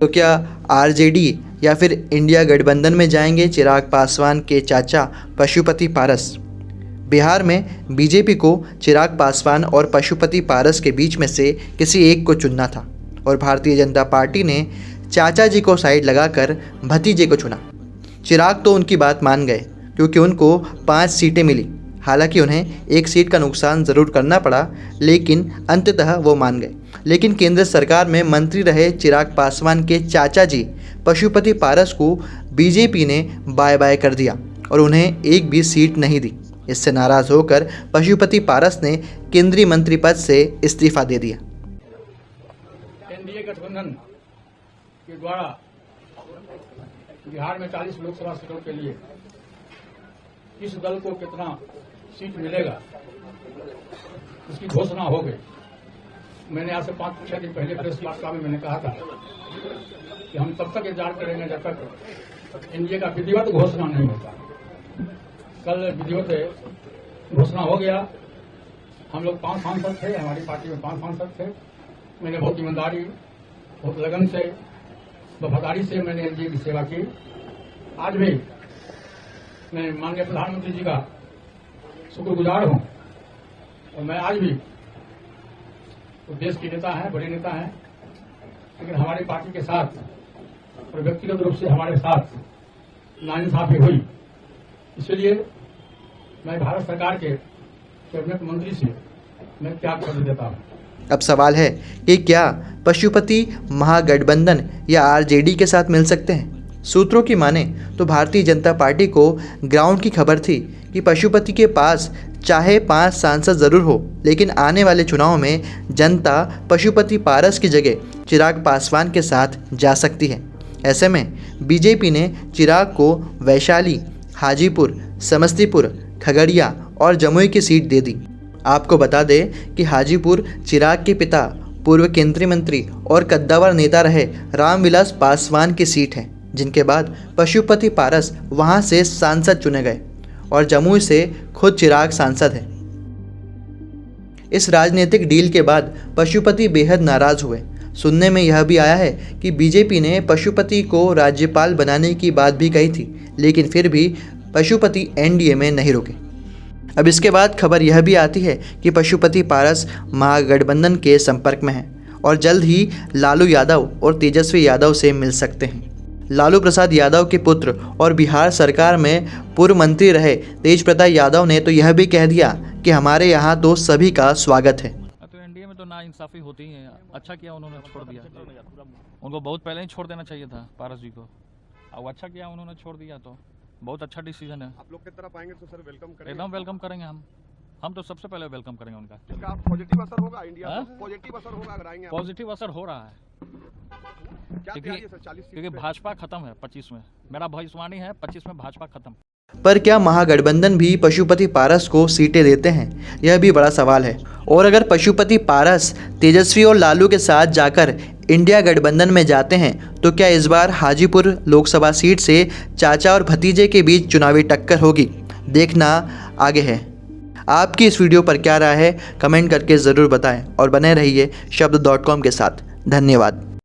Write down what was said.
तो क्या आरजेडी या फिर इंडिया गठबंधन में जाएंगे चिराग पासवान के चाचा पशुपति पारस? बिहार में बीजेपी को चिराग पासवान और पशुपति पारस के बीच में से किसी एक को चुनना था और भारतीय जनता पार्टी ने चाचा जी को साइड लगाकर भतीजे को चुना। चिराग तो उनकी बात मान गए क्योंकि उनको 5 सीटें मिली। हालांकि उन्हें 1 सीट का नुकसान ज़रूर करना पड़ा, लेकिन अंततः वो मान गए। लेकिन केंद्र सरकार में मंत्री रहे चिराग पासवान के चाचा जी पशुपति पारस को बीजेपी ने बाय बाय कर दिया और उन्हें एक भी सीट नहीं दी। इससे नाराज़ होकर पशुपति पारस ने केंद्रीय मंत्री पद से इस्तीफा दे दिया। एनडीए गठबंधन के द्वारा बिहार में 40 लोकसभा सीटों के लिए किस दल को कितना सीट मिलेगा इसकी घोषणा हो गई। मैंने आज से 5-6 दिन पहले प्रेस वार्ता में मैंने कहा था कि हम तब तक इंतजार करेंगे जब तक एनडीए का विधिवत घोषणा नहीं होता। कल विधिवत घोषणा हो गया। हम लोग 5 सांसद थे, हमारी पार्टी में 5 सांसद थे। मैंने बहुत ईमानदारी, बहुत लगन से, वफादारी से मैंने एनडीए की सेवा की। आज भी मैं माननीय प्रधानमंत्री जी का शुक्रगुजार हूं और मैं आज भी देश के नेता हैं, बड़े नेता हैं, लेकिन हमारी पार्टी के साथ और व्यक्तिगत रूप से हमारे साथ नाइंसाफी हुई। इसलिए मैं भारत सरकार के कैबिनेट मंत्री से मैं त्याग कर देता हूँ। अब सवाल है कि क्या पशुपति महागठबंधन या आरजेडी के साथ मिल सकते हैं? सूत्रों की माने तो भारतीय जनता पार्टी को ग्राउंड की खबर थी कि पशुपति के पास चाहे 5 सांसद ज़रूर हो, लेकिन आने वाले चुनाव में जनता पशुपति पारस की जगह चिराग पासवान के साथ जा सकती है। ऐसे में बीजेपी ने चिराग को वैशाली, हाजीपुर, समस्तीपुर, खगड़िया और जमुई की सीट दे दी। आपको बता दें कि हाजीपुर चिराग के पिता पूर्व केंद्रीय मंत्री और कद्दावर नेता रहे रामविलास पासवान की सीट है, जिनके बाद पशुपति पारस वहां से सांसद चुने गए और जमुई से खुद चिराग सांसद हैं। इस राजनीतिक डील के बाद पशुपति बेहद नाराज हुए। सुनने में यह भी आया है कि बीजेपी ने पशुपति को राज्यपाल बनाने की बात भी कही थी, लेकिन फिर भी पशुपति एनडीए में नहीं रुके। अब इसके बाद खबर यह भी आती है कि पशुपति पारस महागठबंधन के संपर्क में हैं और जल्द ही लालू यादव और तेजस्वी यादव से मिल सकते हैं। लालू प्रसाद यादव के पुत्र और बिहार सरकार में पूर्व मंत्री रहे तेज प्रताप यादव ने तो यह भी कह दिया कि हमारे यहाँ तो सभी का स्वागत है। तो एनडीए में तो नाइंसाफी होती ही है। अच्छा किया उन्होंने छोड़ दिया, उनको बहुत पहले ही छोड़ देना चाहिए था पारस जी को। अब अच्छा किया उन्होंने छोड़ दिया, तो बहुत अच्छा डिसीजन है। आप लोग की तरफ आएंगे तो सर वेलकम करेंगे? एकदम वेलकम करेंगे हम तो सबसे पहले वेलकम करेंगे उनका। इसका पॉजिटिव असर होगा इंडिया में? पॉजिटिव असर होगा अगर आएंगे? पॉजिटिव असर हो रहा है क्योंकि भाजपा खत्म है 25 में। मेरा भविष्यवाणी है 25 में भाजपा खत्म। पर क्या महागठबंधन भी पशुपति पारस को सीटें देते हैं? यह भी बड़ा सवाल है। और अगर पशुपति पारस तेजस्वी और लालू के साथ जाकर इंडिया गठबंधन में जाते हैं तो क्या इस बार हाजीपुर लोकसभा सीट से चाचा और भतीजे के बीच चुनावी टक्कर होगी? देखना आगे है। आपकी इस वीडियो पर क्या राय है, कमेंट करके ज़रूर बताएं और बने रहिए शब्द.com के साथ। धन्यवाद।